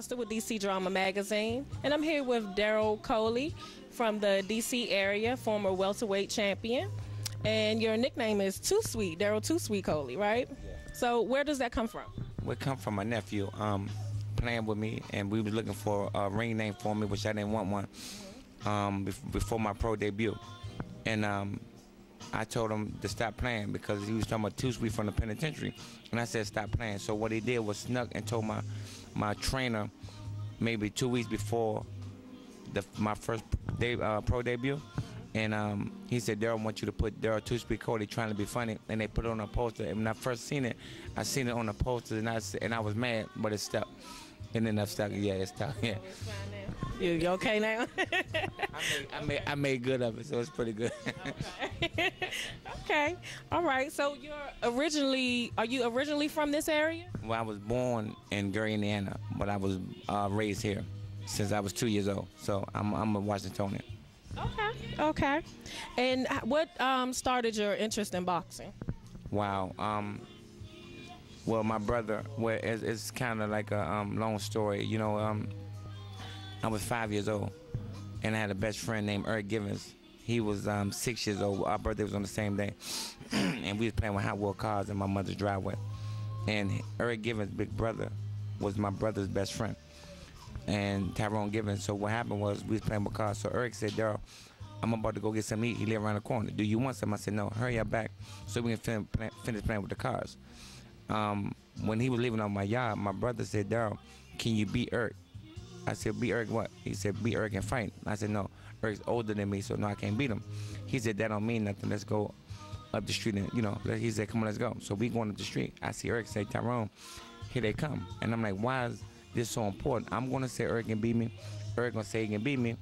sportscaster with DC Drama Magazine, and I'm here with Derrell Coley from the DC area, former welterweight champion. And your nickname is Too Sweet, Derrell Too Sweet Coley, right? Yeah. So where does that come from? Well, it come from my nephew playing with me, and we was looking for a ring name for me, which I didn't want one before my pro debut. And I told him to stop playing because he was talking about Too Sweet from the penitentiary. And I said stop playing. So what he did was snuck and told my trainer maybe 2 weeks before my first pro debut. And he said, Derrell, I want you to put Derrell Too Sweet Coley, trying to be funny. And they put it on a poster. And when I first seen it, I seen it on the poster, and I was mad, but it stuck. And then I stuck. Yeah, it stuck. Yeah. You okay now? I made good of it, so it's pretty good. Okay. Okay. All right. So are you originally from this area? Well, I was born in Gary, Indiana, but I was raised here since I was 2 years old. So I'm a Washingtonian. Okay. Okay. And what started your interest in boxing? Wow. Well, my brother. Well, it's kind of like a long story. You know, I was 5 years old, and I had a best friend named Eric Givens. He was 6 years old. Our birthday was on the same day, and we was playing with Hot Wheel cars in my mother's driveway. And Eric Givens' big brother was my brother's best friend, and Tyrone Givens. So what happened was we was playing with cars. So Eric said, Derrell, I'm about to go get something to eat. He lived around the corner. Do you want some? I said, no, hurry up back so we can finish playing with the cars. When he was leaving on my yard, my brother said, Derrell, can you beat Eric? I said, beat Eric what? He said, beat Eric and fight. I said, no, Eric's older than me, so no, I can't beat him. He said, that don't mean nothing. Let's go up the street and, he said, come on, let's go. So we going up the street. I see Eric say, Tyrone, here they come. And I'm like, why is this so important? I'm going to say Eric can beat me. Eric going to say he can beat me.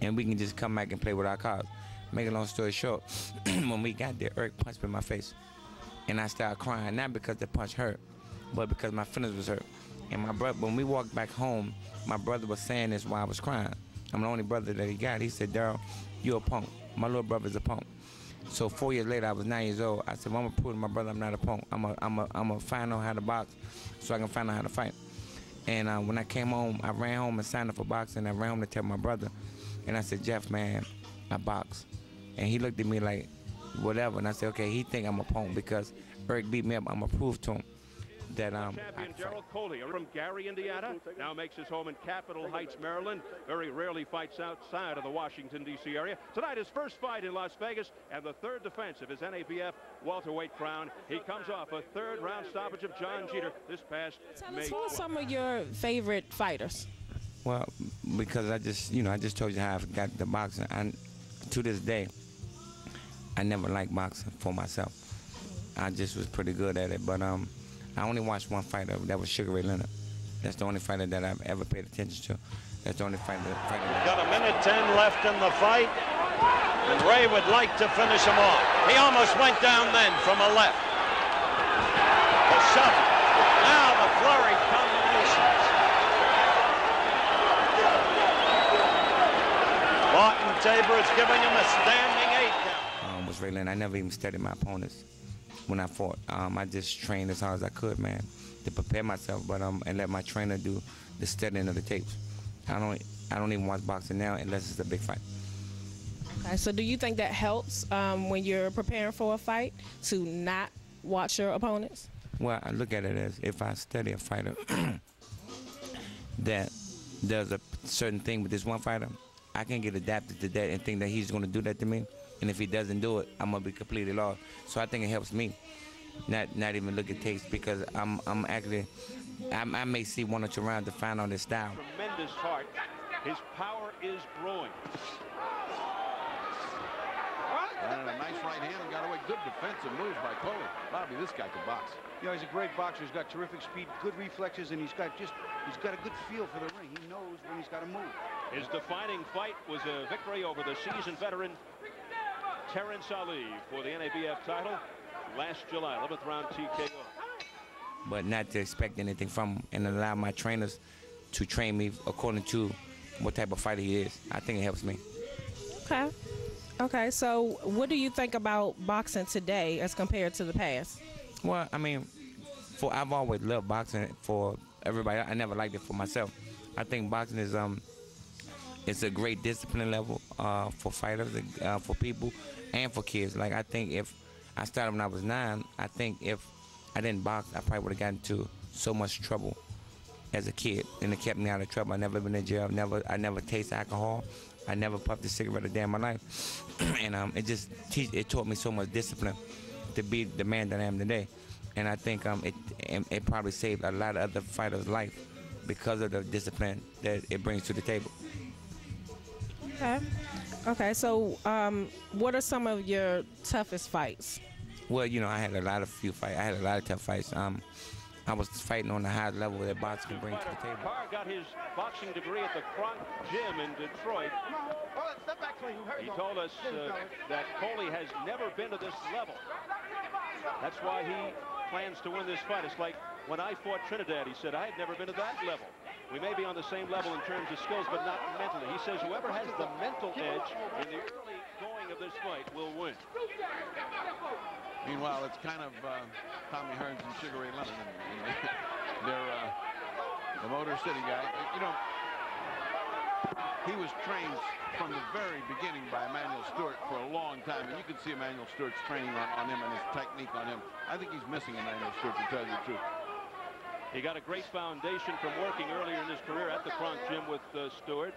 And we can just come back and play with our cars. Make a long story short, when we got there, Eric punched me in my face. And I started crying, not because the punch hurt, but because my feelings was hurt. And my brother, when we walked back home, my brother was saying this while I was crying. I'm the only brother that he got. He said, Derrell, you're a punk. My little brother's a punk. So 4 years later, I was 9 years old. I said, well, I'm gonna prove to my brother I'm not a punk. I'm gonna find out how to box so I can find out how to fight. And when I came home, I ran home and signed up for boxing. I ran home to tell my brother. And I said, Jeff, man, I box. And he looked at me like, whatever. And I said, okay, he think I'm a punk because Eric beat me up. I'm gonna prove to him that champion Derrell Coley from Gary, Indiana, now makes his home in Capitol Heights, Maryland. Very rarely fights outside of the Washington, D.C. area. Tonight, his first fight in Las Vegas and the third defense of his NABF welterweight crown. He comes off a third-round stoppage of John Jeter this past May. Who are some of your favorite fighters? Well, because I just told you how I got the boxing. And to this day, I never liked boxing for myself. I just was pretty good at it, but I only watched one fighter. That was Sugar Ray Leonard. That's the only fighter that I've ever paid attention to. That's the only fighter. Got a minute 10 left in the fight, and Ray would like to finish him off. He almost went down then from a left. The shove. Now the flurry combinations. Martin Tabor is giving him a standing 8 count. Was Ray Leonard. I never even studied my opponents when I fought. I just trained as hard as I could, man, to prepare myself, but and let my trainer do the studying of the tapes. I don't even watch boxing now unless it's a big fight. Okay, so do you think that helps when you're preparing for a fight to not watch your opponents? Well, I look at it as if I study a fighter that does a certain thing with this one fighter, I can get adapted to that and think that he's going to do that to me. And if he doesn't do it, I'm gonna be completely lost. So I think it helps me not even look at tapes because I may see 1 or 2 rounds to find out his style. Tremendous heart. His power is growing. And a nice right hand and got away. Good defensive moves by Coley. Bobby, this guy can box. You know, he's a great boxer. He's got terrific speed, good reflexes, and he's got a good feel for the ring. He knows when he's got to move. His defining fight was a victory over the seasoned veteran Terrence Ali for the NABF title last July, 11th round TKO. But not to expect anything from him and allow my trainers to train me according to what type of fighter he is. I think it helps me. Okay. Okay, so what do you think about boxing today as compared to the past? Well, I mean, I've always loved boxing for everybody. I never liked it for myself. I think boxing is it's a great discipline level for fighters, for people, and for kids. Like I think if I started when I was 9, I think if I didn't box, I probably would have gotten into so much trouble as a kid, and it kept me out of trouble. I never been in jail. I never tasted alcohol. I never puffed a cigarette a day in my life, and it taught me so much discipline to be the man that I am today. And I think it probably saved a lot of other fighters' life because of the discipline that it brings to the table. Okay. So, what are some of your toughest fights? Well, I had a few fights. I had a lot of tough fights. I was fighting on the highest level that boxing can bring to the table. Carr got his boxing degree at the Kronk Gym in Detroit. He told us that Coley has never been to this level. That's why he plans to win this fight. It's like when I fought Trinidad, he said, I had never been to that level. We may be on the same level in terms of skills, but not mentally. He says whoever has the mental edge in the early going of this fight will win. Meanwhile, it's kind of Tommy Hearns and Sugar Ray Leonard. They're the Motor City guy. He was trained from the very beginning by Emmanuel Stewart for a long time, and you can see Emmanuel Stewart's training on him and his technique on him. I think he's missing Emmanuel Stewart, to tell you the truth. He got a great foundation from working earlier in his career at the Kronk Gym with Stewart.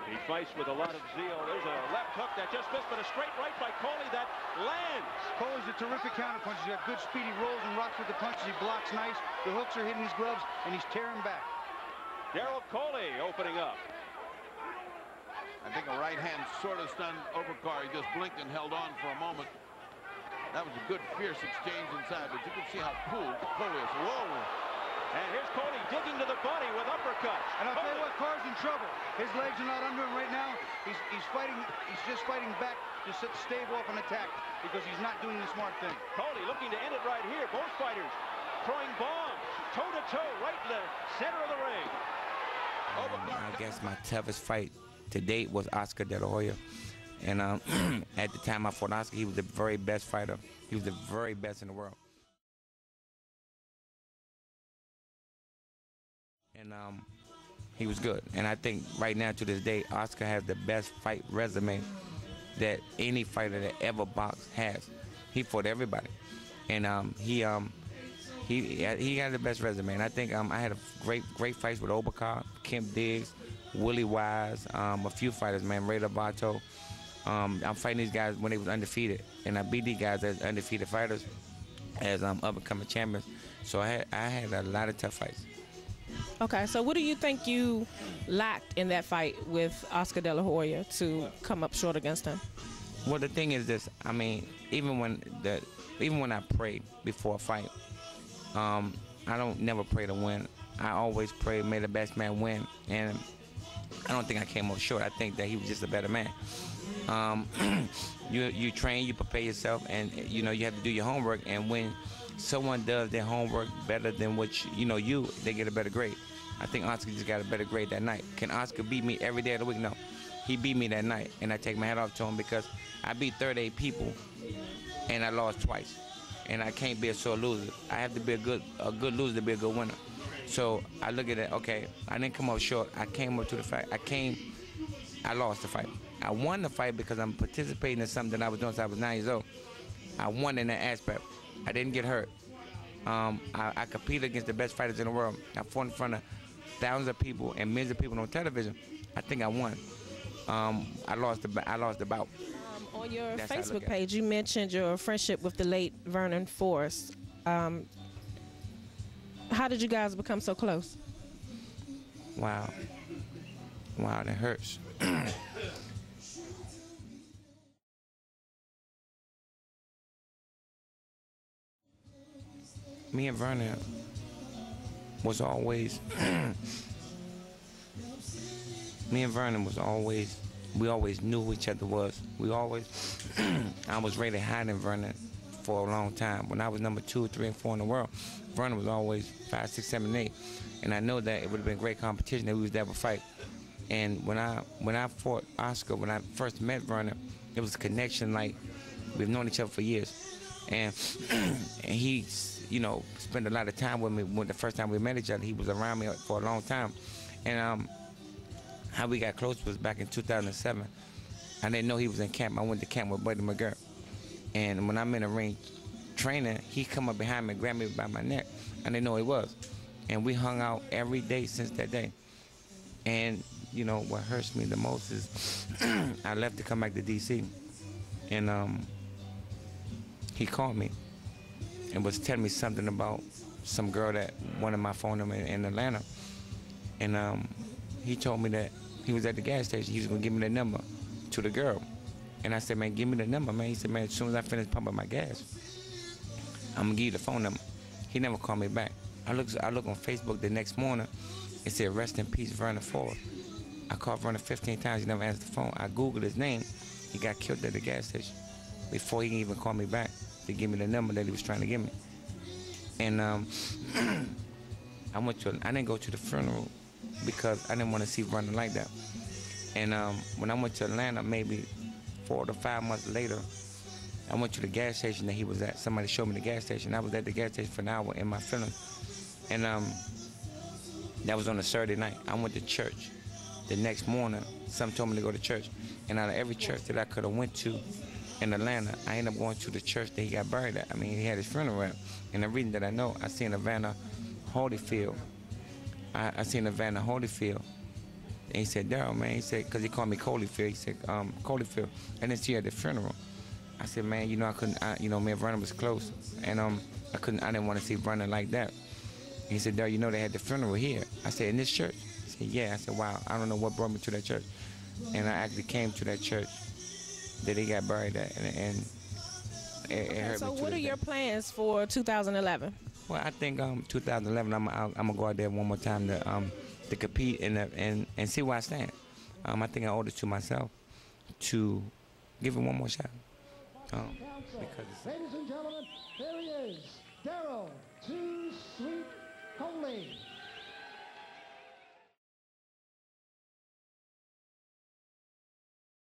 He fights with a lot of zeal. There's a left hook that just missed, but a straight right by Coley that lands. Coley's a terrific counterpuncher. He's got good speed. He rolls and rocks with the punches. He blocks nice. The hooks are hitting his gloves, and he's tearing back. Derrell Coley opening up. I think a right hand sort of stunned Overcar. He just blinked and held on for a moment. That was a good, fierce exchange inside, but you can see how cool Coley is. Whoa! And here's Coley digging to the body with uppercuts. And I'll tell you what, Carr's in trouble. His legs are not under him right now. He's fighting. He's just fighting back to stave off an attack because he's not doing the smart thing. Coley looking to end it right here. Both fighters throwing bombs, toe-to-toe, right in the center of the ring. I guess my toughest fight to date was Oscar De La Hoya. And at the time I fought Oscar, he was the very best fighter. He was the very best in the world. And he was good. And I think right now to this day, Oscar has the best fight resume that any fighter that ever boxed has. He fought everybody. And he had the best resume. And I think I had a great fights with Overcar, Kemp Diggs, Willie Wise, a few fighters, man, Ray Lovato. I'm fighting these guys when they was undefeated, and I beat these guys as undefeated fighters, as up-and-coming champions. So I had a lot of tough fights. Okay, so what do you think you lacked in that fight with Oscar De La Hoya to come up short against him? Well, the thing is this. I mean, even when I pray before a fight, I don't never pray to win. I always pray, may the best man win. And I don't think I came up short. I think that he was just a better man. You train, you prepare yourself, and you have to do your homework. And when someone does their homework better than what they get a better grade. I think Oscar just got a better grade that night. Can Oscar beat me every day of the week? No. He beat me that night, and I take my hat off to him because I beat 38 people, and I lost twice. And I can't be a sore loser. I have to be a good loser to be a good winner. So I look at it, okay, I didn't come up short. I came up to the fight. I lost the fight. I won the fight because I'm participating in something that I was doing since I was 9 years old. I won in that aspect. I didn't get hurt. I competed against the best fighters in the world. I fought in front of thousands of people and millions of people on television. I think I won. I lost the bout. On your Facebook page, you mentioned your friendship with the late Vernon Forrest. How did you guys become so close? Wow, that hurts. Me and Vernon was always, we always knew who each other was. I was rated higher than Vernon for a long time. When I was number 2, 3, and 4 in the world, Vernon was always 5, 6, 7, 8. And I know that it would have been great competition that we was there to fight. And when I fought Oscar, when I first met Vernon, it was a connection like we've known each other for years. And you know, spent a lot of time with me. When the first time we met each other, he was around me for a long time. And how we got close was back in 2007. I didn't know he was in camp. I went to camp with Buddy McGirt. And when I'm in the ring training, he come up behind me and grabbed me by my neck. I didn't know he was. And we hung out every day since that day. And, you know, what hurts me the most is I left to come back to D.C. And he called me and was telling me something about some girl that wanted my phone number in Atlanta. And he told me that he was at the gas station. He was going to give me the number to the girl. And I said, man, give me the number, man. He said, man, as soon as I finish pumping my gas, I'm going to give you the phone number. He never called me back. I look on Facebook the next morning. It said, rest in peace, Vernon Ford. I called Vernon 15 times. He never answered the phone. I Googled his name. He got killed at the gas station before he even called me back to give me the number that he was trying to give me. And I didn't go to the funeral because I didn't want to see Vernon like that. And when I went to Atlanta, maybe 4 to 5 months later, I went to the gas station that he was at. Somebody showed me the gas station. I was at the gas station for an hour in my feelings. And that was on a Saturday night. I went to church. The next morning, some told me to go to church. And out of every church that I could have went to in Atlanta, I ended up going to the church that he got buried at. I mean, he had his funeral at. And the reason that I know, I seen Evander Holyfield. I seen Evander Holyfield. And he said, Derrell, man, he said, because he called me Coleyfield. He said, Coleyfield. I didn't see you at the funeral. I said, man, you know, me and Vernon was close. And I didn't want to see Vernon like that. He said, Derrell, you know they had the funeral here. I said, in this church? He said, yeah. I said, wow, I don't know what brought me to that church. And I actually came to that church that he got buried at. And it hurt me. So what are your plans for 2011? Well, I think 2011, I'm going to go out there one more time to compete and see where I stand. I think I owe it to myself to give it one more shot. Ladies and gentlemen, there he is, Derrell "Too Sweet" Coley.